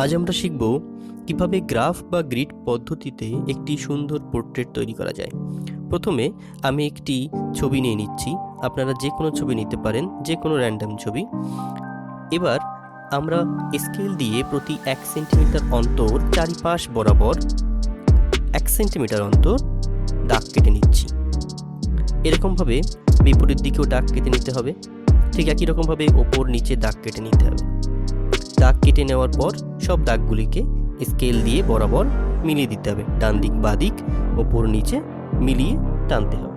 আজ আমরা শিখব কিভাবে গ্রাফ বা গ্রিড পদ্ধতিতে একটি সুন্দর পোর্ট্রেট তৈরি করা যায়। প্রথমে আমি একটি ছবি নিয়ে নিচ্ছি। আপনারা যে কোনো ছবি নিতে পারেন, যে কোনো র্যান্ডম ছবি। এবার আমরা স্কেল দিয়ে প্রতি 1 সেন্টিমিটার অন্তর চারিপাশ বরাবর 1 সেন্টিমিটার অন্তর দাগ কেটে নিচ্ছি। এরকমভাবে বিপরীত দিকেও দাগ কেটে নিতে হবে। ঠিক একই রকমভাবে ওপর নিচে দাগ কেটে নিতে হবে। দাগ কেটে নেওয়ার পর সব দাগগুলিকে স্কেল দিয়ে বরাবর মিলিয়ে দিতে হবে। ডান দিক বাঁ দিক ওপর নিচে মিলিয়ে টানতে হবে।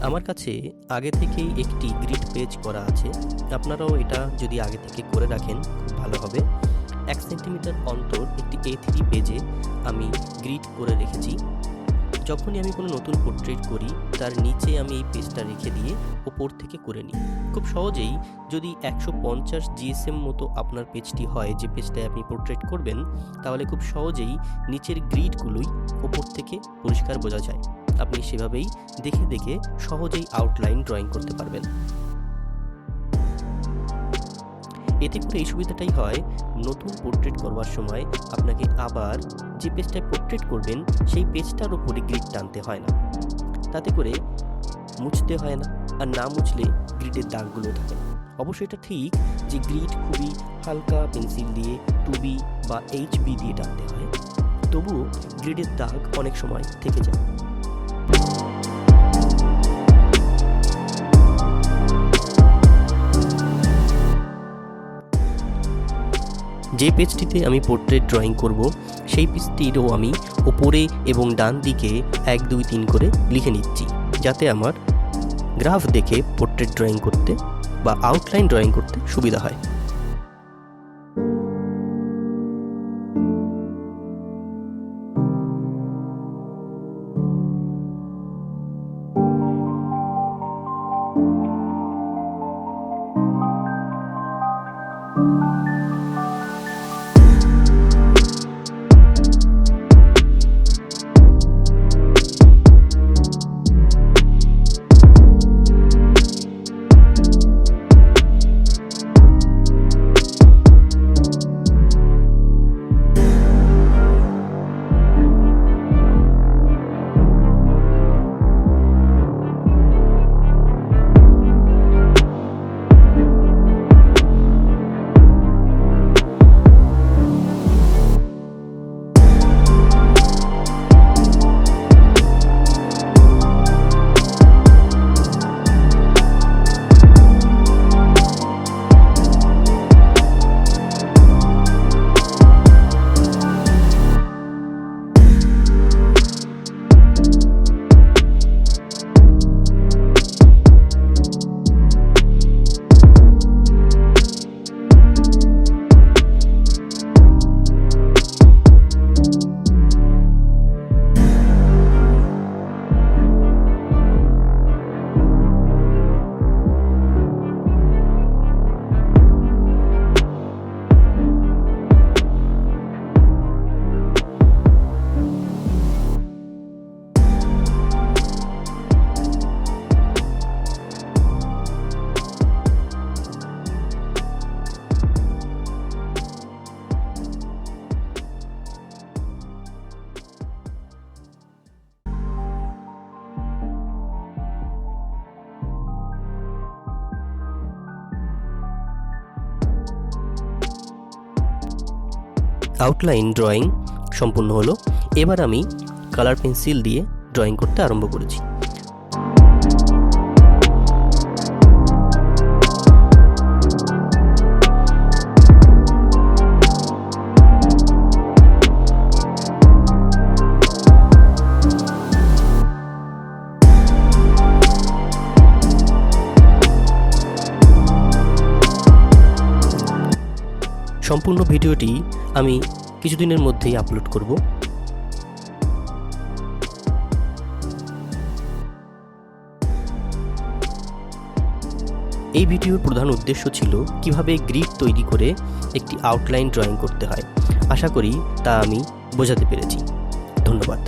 আমার কাছে আগে থেকেই একটি গ্রিড পেজ করা আছে। আপনারাও এটা যদি আগে থেকে করে রাখেন খুব ভালো হবে। 1 সেন্টিমিটার অন্তর একটি A3 পেজে আমি গ্রিড করে রেখেছি। যখনই আমি কোনো নতুন পোর্ট্রেট করি তার নিচে আমি এই পেজটা রেখে দিয়ে ওপর থেকে করে নিই। খুব সহজেই যদি 150 GSM মতো আপনার পেজটি হয়, যে পেজটায় আপনি পোর্ট্রেট করবেন, তাহলে খুব সহজেই নিচের গ্রিডগুলোই ওপর থেকে পরিষ্কার বোঝা যায়। আপনি সেভাবেই দেখে দেখে সহজেই আউটলাইন ড্রয়িং করতে পারবেন। এতে করে এই সুবিধাটাই হয়, নতুন পোর্ট্রেট করবার সময় আপনাকে আবার যে পেজটায় পোর্ট্রেট করবেন সেই পেজটার উপরে গ্রিড টানতে হয় না। তাতে করে মুছতে হয় না, আর না মুছলে গ্রিডের দাগগুলো থাকে না। অবশ্যই এটা ঠিক যে গ্রিড খুবই হালকা পেন্সিল দিয়ে 2B বা HB দিয়ে টানতে হয়, তবুও গ্রিডের দাগ অনেক সময় থেকে যায়। যে পেজটিতে আমি পোর্ট্রেট ড্রয়িং করব সেই পেজটিরও আমি ওপরে এবং ডান দিকে 1, 2, 3 করে লিখে নিচ্ছি, যাতে আমার গ্রাফ দেখে পোর্ট্রেট ড্রয়িং করতে বা আউটলাইন ড্রয়িং করতে সুবিধা হয়। আউটলাইন ড্রয়িং সম্পূর্ণ হলো। এবার আমি কালার পেন্সিল দিয়ে ড্রয়িং করতে আরম্ভ করেছি। সম্পূর্ণ ভিডিওটি আমি কিছুদিনের মধ্যেই আপলোড করব। এই ভিডিওর প্রধান উদ্দেশ্য ছিল কিভাবে গ্রিড তৈরি করে একটি আউটলাইন ড্রয়িং করতে হয়। আশা করি তা আমি বোঝাতে পেরেছি। ধন্যবাদ।